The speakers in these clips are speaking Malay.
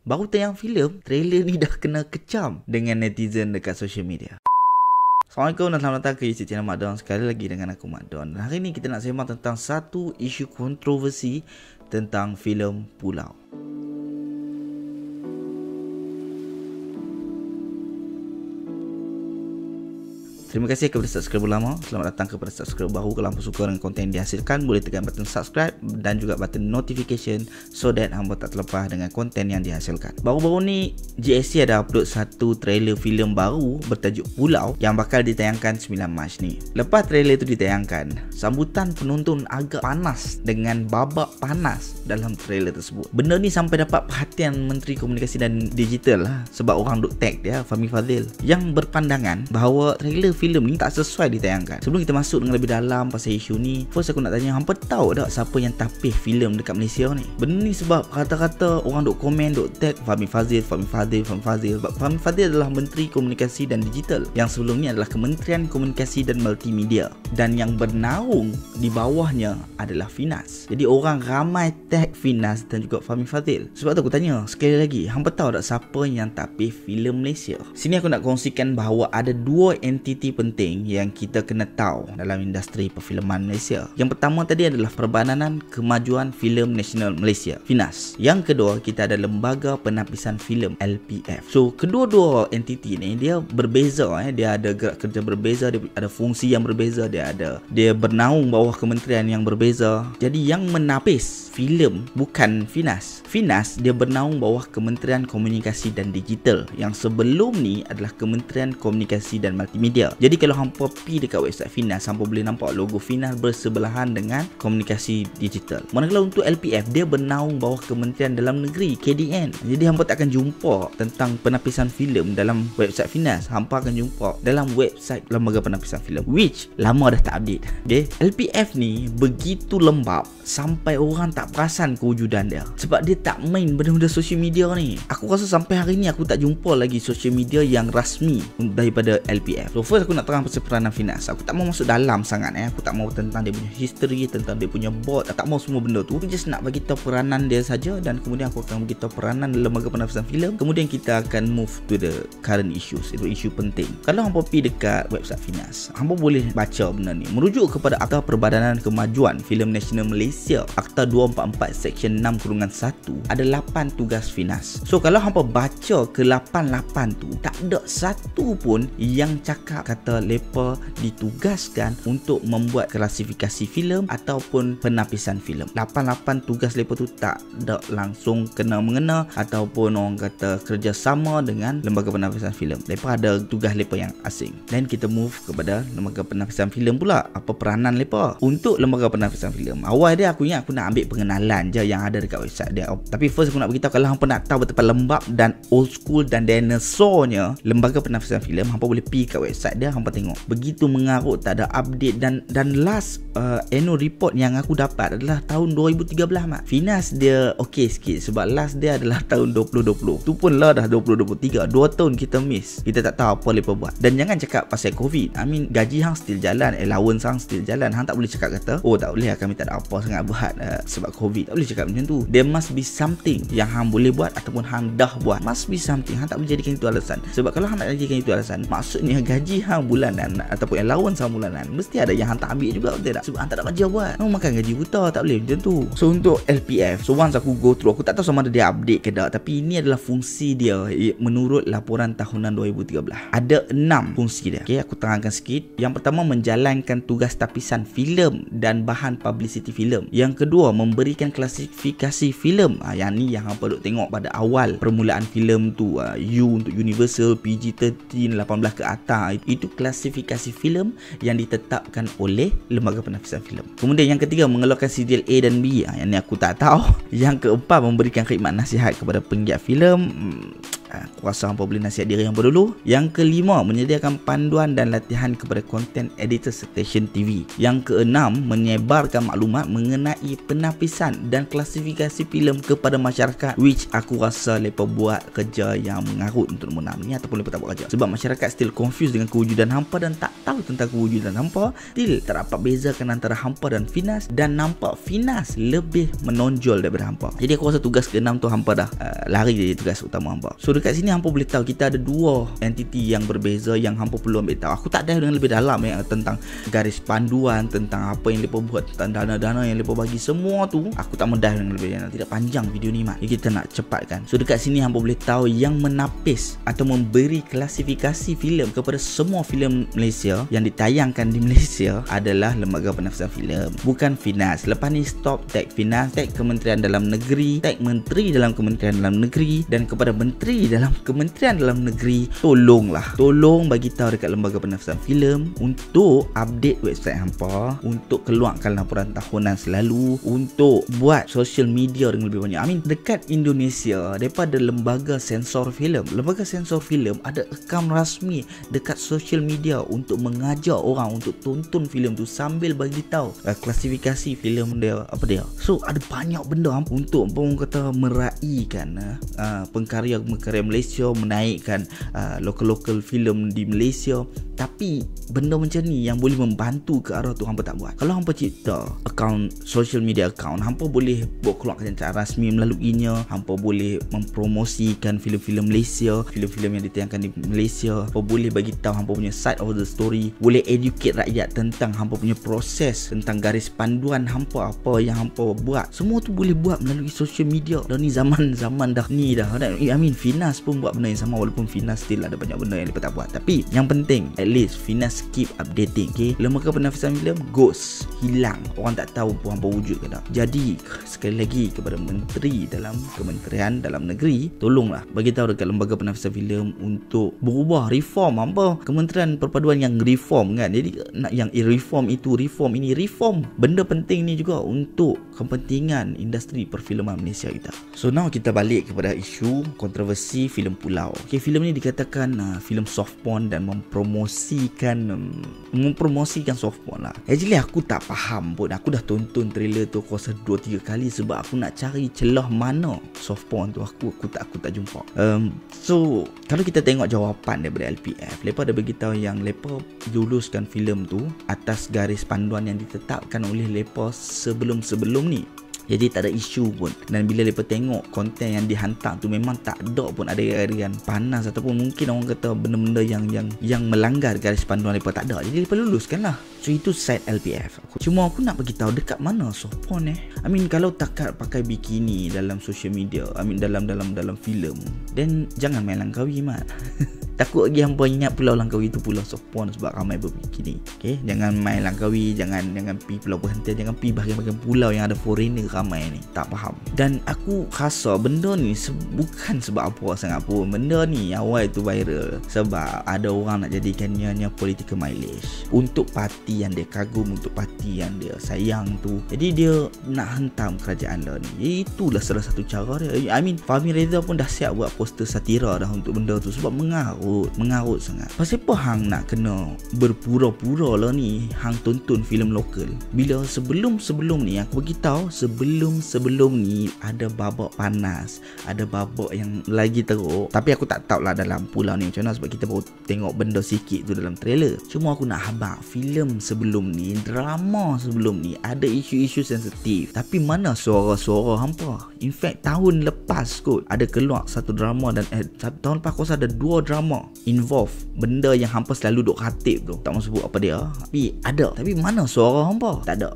Baru tayang filem, trailer ni dah kena kecam dengan netizen dekat social media. Assalamualaikum dan selamat datang ke YouTube channel Mak Don. Sekali lagi dengan aku Mak Don. Hari ni kita nak sembang tentang satu isu kontroversi tentang filem Pulau. Terima kasih kepada subscriber lama. Selamat datang kepada subscriber baru. Kalau hangpa suka dengan konten yang dihasilkan, boleh tekan button subscribe dan juga button notification so that hangpa tak terlepas dengan konten yang dihasilkan. Baru-baru ni GSC ada upload satu trailer filem baru bertajuk Pulau yang bakal ditayangkan 9 Mac ni. Lepas trailer itu ditayangkan, sambutan penonton agak panas dengan babak panas dalam trailer tersebut. Benda ni sampai dapat perhatian Menteri Komunikasi dan Digital lah, sebab orang duk tag dia, Fahmi Fadzil, yang berpandangan bahawa trailer filem ni tak sesuai ditayangkan. Sebelum kita masuk dengan lebih dalam pasal isu ni, first aku nak tanya, hampa tahu tak siapa yang tapih filem dekat Malaysia ni? Benda ni sebab kata-kata orang duk komen, duk tag Fahmi Fadzil. Sebab Fahmi Fadzil adalah Menteri Komunikasi dan Digital yang sebelumnya adalah Kementerian Komunikasi dan Multimedia, dan yang bernaung di bawahnya adalah Finas. Jadi orang ramai tag Finas dan juga Fahmi Fadzil. Sebab tu aku tanya sekali lagi, hampa tahu tak siapa yang tapih filem Malaysia? Sini aku nak kongsikan bahawa ada dua entiti penting yang kita kena tahu dalam industri perfilman Malaysia. Yang pertama tadi adalah Perbadanan Kemajuan Filem Nasional Malaysia, Finas. Yang kedua, kita ada Lembaga Penapisan Filem, LPF. So kedua-dua entiti ni dia berbeza, dia ada gerak kerja berbeza, dia ada fungsi yang berbeza, dia bernaung bawah kementerian yang berbeza. Jadi yang menapis filem bukan Finas. Finas dia bernaung bawah Kementerian Komunikasi dan Digital, yang sebelum ni adalah Kementerian Komunikasi dan Multimedia. Jadi kalau hampa pergi dekat website Finas, hampa boleh nampak logo Finas bersebelahan dengan Komunikasi Digital. Manakala untuk LPF, dia bernaung bawah Kementerian Dalam Negeri, KDN. Jadi hampa tak akan jumpa tentang penapisan filem dalam website Finas. Hampa akan jumpa dalam website Lembaga Penapisan Filem, which lama dah tak update. Okay? LPF ni begitu lembab sampai orang tak perasan kewujudan dia, sebab dia tak main benda-benda social media ni. Aku rasa sampai hari ni aku tak jumpa lagi social media yang rasmi daripada LPF. So first aku nak terang pasal peranan Finas. Aku tak mau masuk dalam sangat, aku tak mau tentang dia punya history, tentang dia punya board, tak mau semua benda tu. Aku just nak bagi tahu peranan dia saja, dan kemudian aku akan bagi tahu peranan Lembaga Penapisan Filem. Kemudian kita akan move to the current issues, itu isu penting. Kalau hampa pergi dekat website Finas, hampa boleh baca benda ni. Merujuk kepada Akta Perbadanan Kemajuan Filem Nasional Malaysia, Akta 244 Seksyen 6/1, ada 8 tugas Finas. So kalau hampa baca ke 8 tu, tak ada satu pun yang cakap kata mereka ditugaskan untuk membuat klasifikasi filem ataupun penapisan filem. 8 tugas mereka tu tak ada langsung kena-mengena ataupun orang kata kerjasama dengan Lembaga Penapisan Filem. Mereka ada tugas mereka yang asing. Dan kita move kepada Lembaga Penapisan Filem pula. Apa peranan mereka untuk Lembaga Penapisan Filem? Awal dia aku ingat aku nak ambil pengenalan je yang ada dekat website dia. Tapi first aku nak beritahu, kalau hampa nak tahu betapa lembab dan old school dan dinosaurnya Lembaga Penapisan Filem, hampa boleh pergi kat website dia, hampa tengok begitu mengarut, tak ada update. Dan last annual report yang aku dapat adalah tahun 2013 mak. Finas dia okey sikit sebab last dia adalah tahun 2020. Tu pun lah dah 2023, 2 tahun kita miss. Kita tak tahu apa mereka buat. Dan jangan cakap pasal COVID. I mean, gaji hang still jalan, allowance hang still jalan. Hang tak boleh cakap kata, oh tak boleh, kami tak ada apa sangat buat sebab COVID. Tak boleh cakap macam tu. There must be something yang hang boleh buat ataupun hang dah buat. Must be something. Hang tak boleh jadikan itu alasan. Sebab kalau hang nak jadikan itu alasan, maksudnya gaji hang bulanan ataupun allowance hang bulanan mesti ada yang hang tak ambil juga, betul tak? Sebab hang tak ada kerja buat. Hang makan gaji buta, tak boleh macam tu. So untuk LPF, so once aku go through, aku tak tahu sama ada dia update ke tak, tapi ini adalah fungsi dia menurut laporan tahunan 2013. Ada 6 fungsi dia. Okay, aku terangkan sikit. Yang pertama, menjalankan tugas tapisan filem dan bahan publicity filem. Yang kedua, memberikan klasifikasi filem. Yang ni yang hampa duk tengok pada awal permulaan filem tu. U untuk Universal, PG-13, 18 ke atas. Itu klasifikasi filem yang ditetapkan oleh Lembaga Penapisan Filem. Kemudian yang ketiga, mengeluarkan sijil A dan B. Yang ni aku tak tahu. Yang keempat, memberikan khidmat nasihat kepada penggiat filem. Aku rasa hampa boleh nasihat diri hampa dulu. Yang kelima, menyediakan panduan dan latihan kepada content editor stesen TV. Yang keenam, menyebarkan maklumat mengenai penapisan dan klasifikasi filem kepada masyarakat, which aku rasa mereka buat kerja yang mengarut untuk nombor 6 ni, ataupun mereka tak buat kerja. Sebab masyarakat still confused dengan kewujudan hampa dan tak tahu tentang kewujudan hampa. Still tak dapat bezakan antara hampa dan Finas, dan nampak Finas lebih menonjol daripada hampa. Jadi aku rasa tugas ke-6 tu hampa dah lari dari tugas utama hampa. So dekat sini hampa boleh tahu kita ada dua entiti yang berbeza yang hampa perlu ambil tahu. Aku tak ada dengan lebih dalam tentang garis panduan, tentang apa yang mereka buat, tentang dana-dana yang mereka bagi, semua tu aku tak mendah dengan lebih dalam. Tidak panjang video ni mat. Jadi kita nak cepatkan. So dekat sini hampa boleh tahu yang menapis atau memberi klasifikasi filem kepada semua filem Malaysia yang ditayangkan di Malaysia adalah Lembaga Penafisan Filem, bukan Finas. Lepas ni stop tag Finas, tag Kementerian Dalam Negeri, tag Menteri dalam Kementerian Dalam Negeri, dan kepada Menteri dalam Kementerian Dalam Negeri, tolong bagi tahu dekat Lembaga Penafisan Filem untuk update website hampa, untuk keluarkan laporan tahunan selalu, untuk buat social media dengan lebih banyak. I mean, dekat Indonesia daripada lembaga sensor filem, lembaga sensor filem ada akaun rasmi dekat social media untuk mengajak orang untuk tonton filem tu sambil bagi tahu klasifikasi filem dia apa dia. So ada banyak benda untuk orang kata meraihkan pengkarya-pengkarya Malaysia, menaikkan lokal-lokal filem di Malaysia. Tapi benda macam ni yang boleh membantu ke arah tu hampa tak buat. Kalau hampa cipta akaun social media account, hampa boleh buat keluarkan cara rasmi melaluinya. Hampa boleh mempromosikan filem-filem Malaysia, filem-filem yang ditayangkan di Malaysia. Hampa boleh bagi tahu hampa punya side of the story, boleh educate rakyat tentang hampa punya proses, tentang garis panduan hampa, apa yang hampa buat. Semua tu boleh buat melalui social media. Dan ni zaman dah ni dah. I mean Finas pun buat benda yang sama, walaupun Finas still ada banyak benda yang dia tak buat. Tapi yang penting at least Finas keep updating. Okay, Lembaga Penafisan Filem ghost, hilang, orang tak tahu pun hampa wujud ke tak. Jadi sekali lagi kepada Menteri dalam Kementerian Dalam Negeri, tolonglah bagi tahu dekat Lembaga Penafisan Filem untuk berubah, reform hampa. Kementerian Perpaduan yang reform kan. Jadi nak yang reform itu, reform ini, reform benda penting ni juga untuk kepentingan industri perfilman Malaysia kita. So now kita balik kepada isu kontroversi filem Pulau. Okay, filem ni dikatakan filem soft porn dan mempromosikan soft porn lah. Actually aku tak faham pun. Aku dah tonton trailer tu aku rasa 2-3 kali sebab aku nak cari celah mana soft porn tu. Aku tak jumpa. So kalau kita tengok jawapan daripada LPF, mereka ada beritahu yang mereka luluskan filem tu atas garis panduan yang ditetapkan oleh mereka sebelum ni. Jadi tak ada isu pun. Dan bila mereka tengok konten yang dihantar tu memang tak ada pun adegan panas ataupun mungkin orang kata benda-benda yang melanggar garis panduan mereka, tak ada. Jadi mereka luluskan lah. So itu side LPF. Cuma aku nak bagi tahu dekat mana soft porn I mean kalau takat pakai bikini dalam social media, I mean dalam filem, then jangan main Langkawi mat. Takut lagi hampa ingat Pulau Langkawi itu pulau soft porn sebab ramai berbikini. Okay, jangan main Langkawi, jangan pergi Pulau Perhentian, jangan pergi bahagian-bahagian pulau yang ada foreigner ramai ni. Tak faham. Dan aku rasa benda ni bukan sebab apa sangat pun. Benda ni awal itu viral sebab ada orang nak jadikannya political mileage untuk parti yang dia kagum, untuk parti yang dia sayang tu. Jadi dia nak hentam kerajaan lah ni. Itulah salah satu cara dia. I mean Fahmi Reza pun dah siap buat poster satira dah untuk benda tu sebab mengarut sangat. Pasal apa hang nak kena berpura-pura lah ni hang tonton filem lokal, bila sebelum ni aku beritahu sebelum ni ada babak panas, ada babak yang lagi teruk. Tapi aku tak tahulah dalam Pulau ni macam mana sebab kita baru tengok benda sikit tu dalam trailer. Cuma aku nak habaq filem sebelum ni, drama sebelum ni ada isu-isu sensitif, tapi mana suara-suara hampa. In fact tahun lepas kot ada keluar satu drama dan tahun lepas aku rasa ada 2 drama involve benda yang hampa selalu duk khatib tu. Tak mahu sebut apa dia, tapi ada. Tapi mana suara hampa? Tak ada.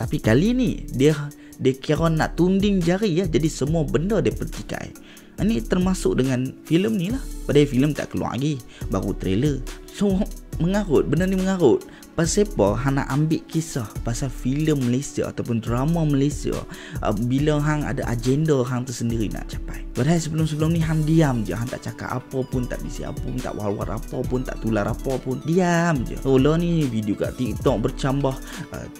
Tapi kali ni dia kira nak tunding jari ya. Jadi semua benda dia pertikai. Ini termasuk dengan filem ni lah. Padahal filem tak keluar lagi, baru trailer. So mengarut, benda ni mengarut. Pasal apa hang nak ambil kisah pasal filem Malaysia ataupun drama Malaysia bila hang ada agenda hang tersendiri nak capai. Padahal sebelum ni hang diam je, hang tak cakap apa pun, tak bisi apa pun, tak war-war apa pun, tak tular apa pun, diam je. So lah ni video kat TikTok bercambah,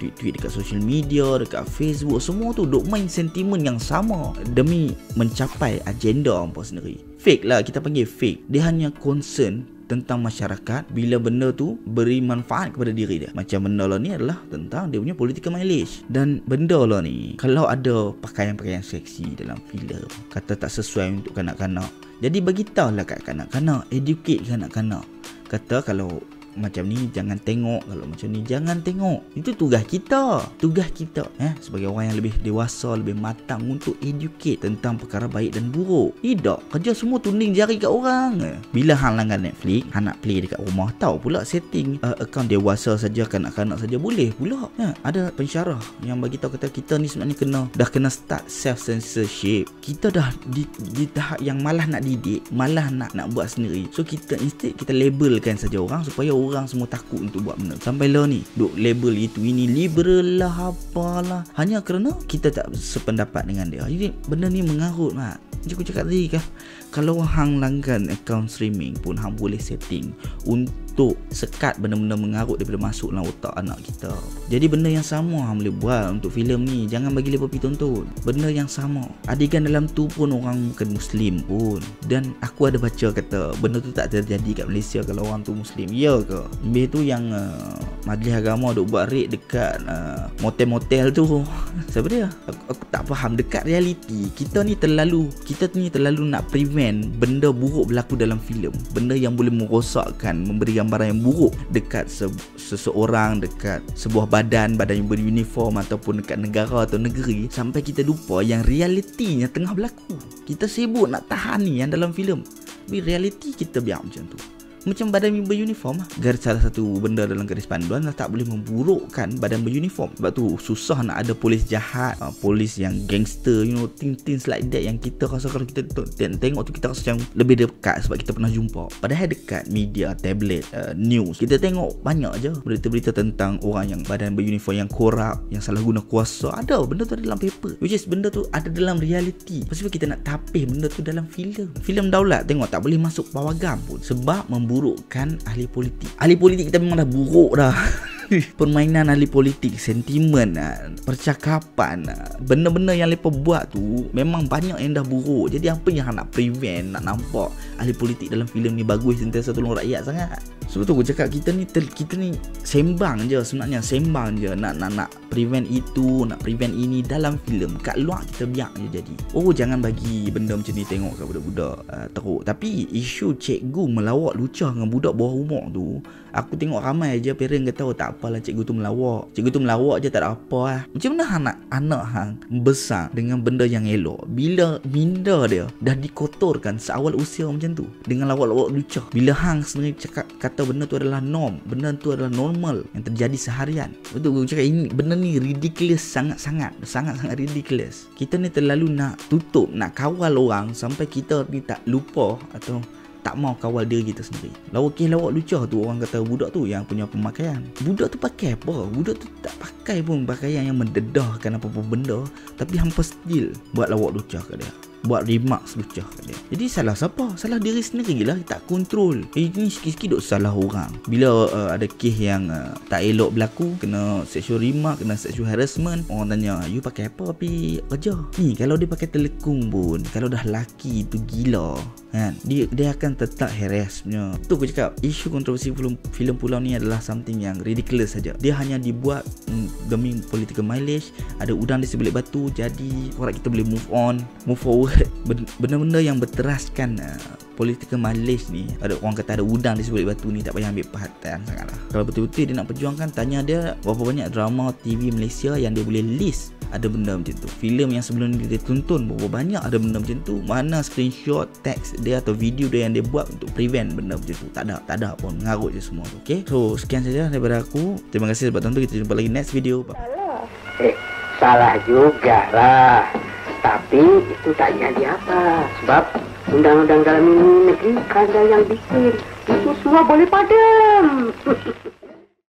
tweet dekat social media, dekat Facebook, semua tu duk main sentimen yang sama demi mencapai agenda hampa sendiri. Fake lah, kita panggil fake. Dia hanya concern tentang masyarakat bila benda tu beri manfaat kepada diri dia. Macam benda lah ni adalah tentang dia punya political mileage. Dan benda lah ni, kalau ada pakaian-pakaian seksi dalam filem, kata tak sesuai untuk kanak-kanak, jadi beritahulah kat kanak-kanak, educate kanak-kanak. Kata kalau macam ni jangan tengok, kalau macam ni jangan tengok. Itu tugas kita. Tugas kita sebagai orang yang lebih dewasa, lebih matang untuk educate tentang perkara baik dan buruk. Tidak kerja semua tunding jari kat orang. Bila hang langgan Netflix, hang nak play dekat rumah, tahu pula setting akaun dewasa saja, kanak-kanak saja boleh pula. Ada pensyarah yang bagi tahu kata kita ni sebenarnya dah kena start self censorship. Kita dah di tahap yang malah nak didik, malah nak buat sendiri. So kita instead kita labelkan saja orang supaya orang semua takut untuk buat benda. Sampai lah ni duk label itu ini liberal lah apalah, hanya kerana kita tak sependapat dengan dia. Jadi benda ni mengarut mak. Macam aku cakap tadi kan, kalau hang langgan akaun streaming pun hang boleh setting untuk sekat benda-benda mengarut daripada masuk dalam otak anak kita. Jadi benda yang sama hang boleh buat untuk filem ni. Jangan bagi lepas pergi tonton. Benda yang sama. Adegan dalam tu pun orang bukan Muslim pun. Dan aku ada baca kata benda tu tak terjadi kat Malaysia kalau orang tu Muslim. Ya ke? Lebih tu yang Majlis Agama duk buat raid dekat motel-motel tu. Siapa dia? Aku tak faham. Dekat realiti kita ni terlalu nak prevent benda buruk berlaku dalam filem. Benda yang boleh merosakkan, memberi gambaran yang buruk dekat seseorang, dekat sebuah badan yang beruniform ataupun dekat negara atau negeri, sampai kita lupa yang realitinya tengah berlaku. Kita sibuk nak tahan ni yang dalam filem, tapi realiti kita biar macam tu. Macam badan beruniform garis salah satu benda dalam garis panduan lah, tak boleh memburukkan badan beruniform. Sebab tu susah nak ada polis jahat, polis yang gangster, things like that, yang kita rasa kalau kita tengok tu kita rasa macam lebih dekat sebab kita pernah jumpa. Padahal dekat media, tablet, news, kita tengok banyak je berita-berita tentang orang yang badan beruniform yang korup, yang salah guna kuasa. Ada benda tu ada dalam paper, which is benda tu ada dalam reality. Sebab kita nak tapih benda tu dalam filem. Filem daulat tengok tak boleh masuk pawagam pun sebab memburukkan ahli politik. Ahli politik kita memang dah buruk dah. Permainan ahli politik, sentimen, percakapan, benda-benda yang mereka buat tu memang banyak yang dah buruk. Jadi apa yang nak prevent, nak nampak ahli politik dalam filem ni bagus, sentiasa tolong rakyat sangat. Sebab tu aku cakap kita ni sembang je sebenarnya, sembang je nak prevent itu, nak prevent ini dalam filem. Kat luar kita biar je jadi. Oh, jangan bagi benda macam ni tengok kat budak-budak teruk. Tapi isu cikgu melawak lucah dengan budak bawah umur tu, aku tengok ramai je parent kata oh, tak apalah cikgu tu melawak. Cikgu tu melawak je tak ada apa lah. Macam mana anak hang besar dengan benda yang elok bila minda dia dah dikotorkan seawal usia macam tu dengan lawak-lawak lucah. Bila hang sendiri cakap kata benda tu adalah norm, benda tu adalah normal yang terjadi seharian. Betul aku cakap ini benda ni ridiculous, sangat-sangat ridiculous. Kita ni terlalu nak tutup, nak kawal orang sampai kita ni tak lupa atau tak mau kawal diri kita sendiri. Lawak lucah tu orang kata budak tu yang punya pemakaian. Budak tu pakai apa? Budak tu tak pakai pun pakaian yang mendedahkan apa-apa benda, tapi hampa still buat lawak lucah kat dia, buat remarks lucah kat dia. Jadi salah siapa? Salah diri sendiri lah, tak kontrol. Ini sikit-sikit duk salah orang. Bila ada kes yang tak elok berlaku, kena sexual remark, kena sexual harassment, orang tanya you pakai apa api kerja ni? Kalau dia pakai telekung pun, kalau dah laki tu gila kan, dia akan tetap harassnya. Tu aku cakap isu kontroversi filem Pulau ni adalah something yang ridiculous saja. Dia hanya dibuat demi political mileage. Ada udang di sebelah batu, jadi orang kita boleh move forward. Benda-benda yang berteraskan political mileage ni, ada orang kata ada udang di sebelah batu ni, tak payah ambil perhatian sangatlah. Kalau betul-betul dia nak perjuangkan, tanya dia berapa banyak drama TV Malaysia yang dia boleh list ada benda macam tu. Filem yang sebelum ni dia tonton, berapa banyak ada benda macam tu. Mana screenshot teks dia atau video dia yang dia buat untuk prevent benda macam tu? Tak ada pun, mengarut je semua tu. Okay, so sekian saja daripada aku. Terima kasih sebab tonton. Kita jumpa lagi next video. Salah juga lah, tapi itu tak jadi apa. Sebab undang-undang dalam negeri kan ada yang bikin itu semua boleh padam.